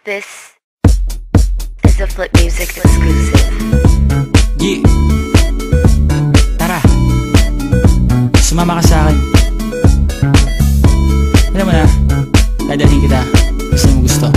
This is a Flip Music exclusive. Yeah. Tara, sumama ka sa akin. Alam mo na, dadalhin kita. Gusto mo gusto.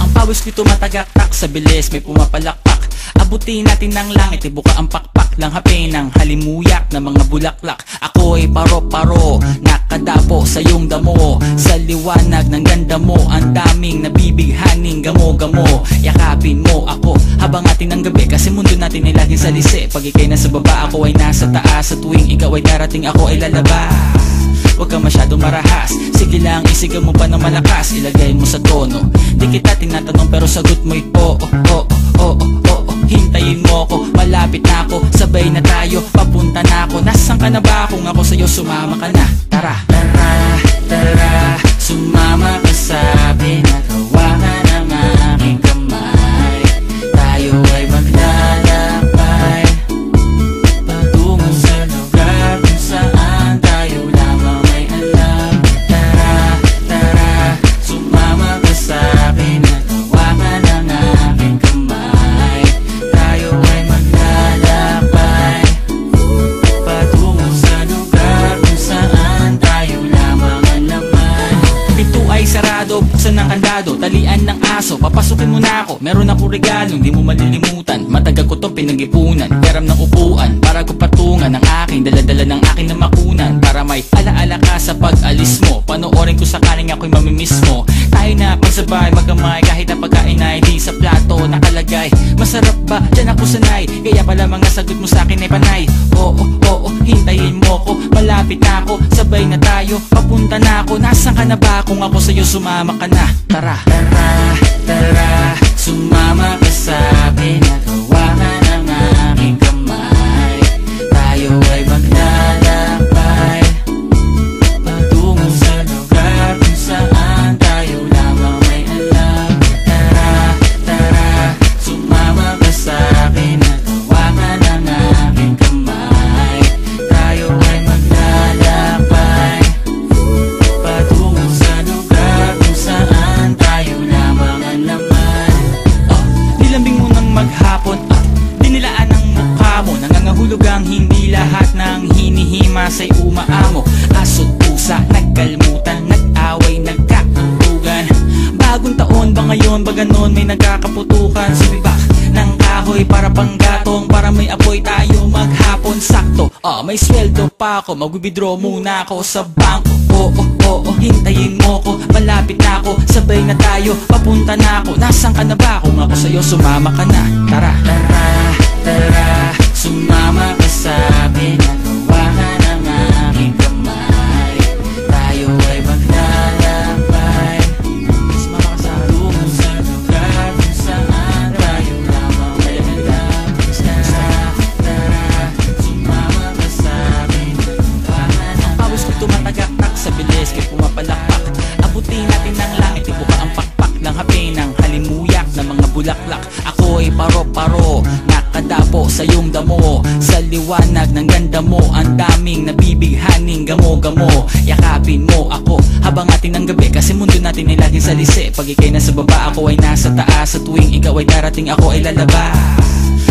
Ang pawis ko'y tumatagaktak sa bilis, may pumapalakpak. Abutin natin ng langit, ibuka ang pakpak lang hapin ng halimuyak na mga bulaklak. Ako'y paro-paro, nakadapo sa iyong damo. Sa liwanag ng ganda mo, ang daming nabibighaning gamo-gamo. Yakapin mo ako habang atin ng gabi, kasi mundo natin ay laging salisi. Pag ikay nasa baba, ako ay nasa taas. Sa tuwing ikaw ay darating, ako ay lalabas. Huwag ka masyadong marahas, sige lang isigaw mo pa ng malakas. Ilagay mo sa tono, di kita tinatanong pero sagot mo'y oo, oo, oo, oo. Hintayin mo ako, malapit na ako, sabay na tayo, papunta na ako. Nasaan ka na ba? Kung ako sa'yo, sumama ka na. Tara, tara, tara, sumama ka sa'kin at hawakan ang aking kamay. Tayo ay maglalakbay patungo sa lugar kung saan tayo lamang may alam. Tara, tara, sumama ka sa'kin at hawakan ang aking kamay. Tayo ay maglalakbay patungo sa lugar kung saan tayo lamang ang laman. Pinto ay sarado, buksan ng kandado, talian ng aso, papasukin mo na ako. Meron ako regalong di mo malilimutan, matagal ko tong pinag-ipunan. Peram ng upuan para ko patungan ang aking daladala ng aking namakunan. Para may alaala ka sa pag-alis mo, panoorin ko sakaling ako'y mamimiss mo. Tayo na pagsabay magkamay, kahit ang pagkain ay di sa plato nakalagay. Masarap ba? Diyan ako sanay, kaya pala mga sagot mo sa akin ay panay. Oo, oo, hintayin mo ko, malapit na ako, sabay na tayo, papunta na ako. Nasaan ka na ba? Kung ako sa'yo, sumama ka na. Tara, tara, tara, sumama ka sa'kin at hawakan ang aking kamay. Tayo ay maglalakbay patungo sa lugar kung saan tayo lamang may alam. Tara, tara, sumama ka sa'kin at hawakan ang aking kamay. Tayo ay maglalakbay patungo sa lugar kung saan tayo lamang ang laman. Nilambing mo ng maghapon, dinilaan ang mukha mo. Nangangahulog ang hindi lahat ng hinihima sa'y umaamo. Aso't pusa, nagkalmutan, nag-away, nagkakutugan. Bagong taon ba ngayon, ba ganon may nagkakaputukan? Sumibak ng kahoy para panggatong, para may apoy tayo maghapon. Sakto, may sweldo pa ako, mag-withdraw muna ako sa bangko. Oo, oo, hintayin mo ko, malapit na ako, sabay na tayo, papunta na ako. Nasaan ka na ba? Kung ako sa'yo, sumama ka na. Tara, tara, tara, sumama ka sa'kin at hawakan ang aking kamay. Tayo ay maglalakbay sumama ka sa'kin tungo sa lugar kung saan tayo lamang may alam. Tara, tara, sumama ka sa'kin at hawakan ang pawis ko'y tumatagaktak sa bilis, kay pumapalakpak. Abutin natin ng langit, ibuka ang pakpak ng hapin ng halimuyak na mga bulaklak. Ako'y paro-paro, nakadapo sa iyong damo. Sa liwanag ng ganda mo, ang daming nabibighaning gamo-gamo. Yakapin mo ako habang atin ng gabi, kasi mundo natin ay laging salisi. Pag ikay nasa baba, ako ay nasa taas. Sa tuwing ikaw ay darating, ako ay lalabas.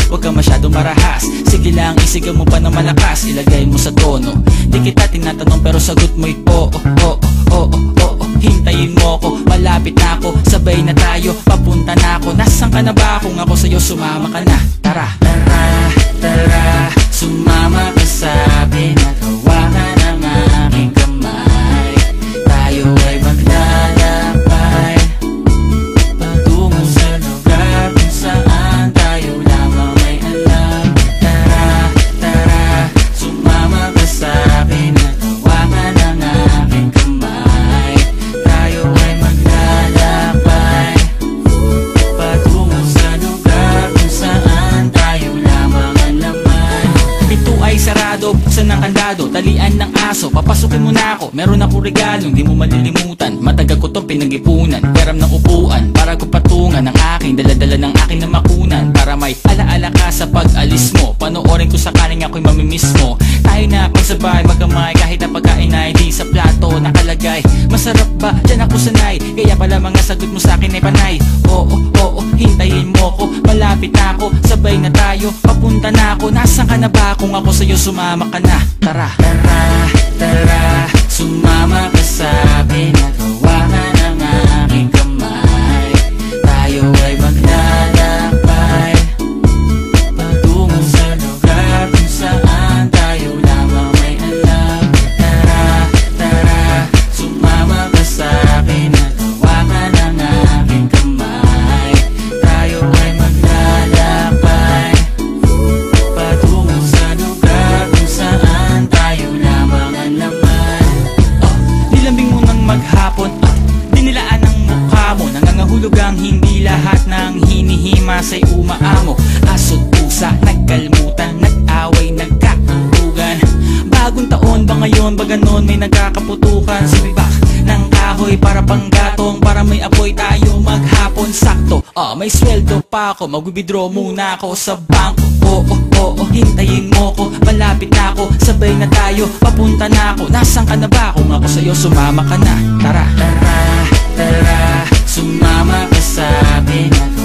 Huwag ka masyadong marahas, sige lang isigaw mo pa ng malakas. Ilagay mo sa tono, di kita tinatanong pero sagot mo'y oo, oo, oo, oo. Hintayin mo ko, malapit na ako, sabay na tayo, papunta na ako. Nasaan ka na ba? Kung ako sa'yo, sumama ka na. Tara, tara, tara, sumama ka sa'kin at hawakan ang aking kamay. Tayo ay maglalakbay patungo sa lugar kung saan tayo lamang may alam. Tara, tara, sumama ka sa'kin at hawakan ang aking kamay. Tayo ay maglalakbay patungo sa lugar kung saan tayo lamang ang laman. Pinto ay sarado, buksan ng kandado, talian ng aso, papasukin mo na ako. Meron ako regalong di mo malilimutan, matagal ko tong pinag-ipunan. Peram ng upuan para ko patungan ang aking daladala ng aking namakunan. Para may alaala ka sa pag-alis mo, panoorin ko sakaling ako'y mamimiss mo. Tayo na pagsabay magkamay, kahit ang pagkain ay di sa plato ako nakalagay. Masarap ba? Diyan ako sanay. Kaya pala mga sagot mo sa akin ay panay. Oo, oo, hintayin mo ko. Malapit na ako, sabay na tayo. Papunta na ako, nasan ka na ba? Kung ako sa'yo sumama ka na. Tara, tara, tara, sumama ka sa'kin at hawakan ang aking kamay. Tayo ay maglalakbay patungo sa lugar kung saan tayo lamang may alam. Tara, tara, sumama ka sa'kin at hawakan ang aking kamay. Tayo ay maglalakbay patungo sa lugar kung saan tayo lamang ang laman. Nilambing mo ng maghapon, dinilaan ang mukha mo. Nangangahulog ang hindi lahat ng hinihimas ay umaamo. Aso't pusa, nagkalmutan, nag-away, nagkatutugan. Bagong taon ba ngayon, ba ganon may nagkakaputukan? Sibibak ng kahoy para panggatong, para may apoy tayo maghapon. Sakto, may sweldo pa ako, mag-withdraw muna ako sa bangko. Oo, oo, hintayin mo ko, malapit na ako, sabay na tayo, papunta na ako. Nasaan ka na ba? Kung ako sa'yo sumama ka na. Tara, tara, tara, sumama ka sa'kin at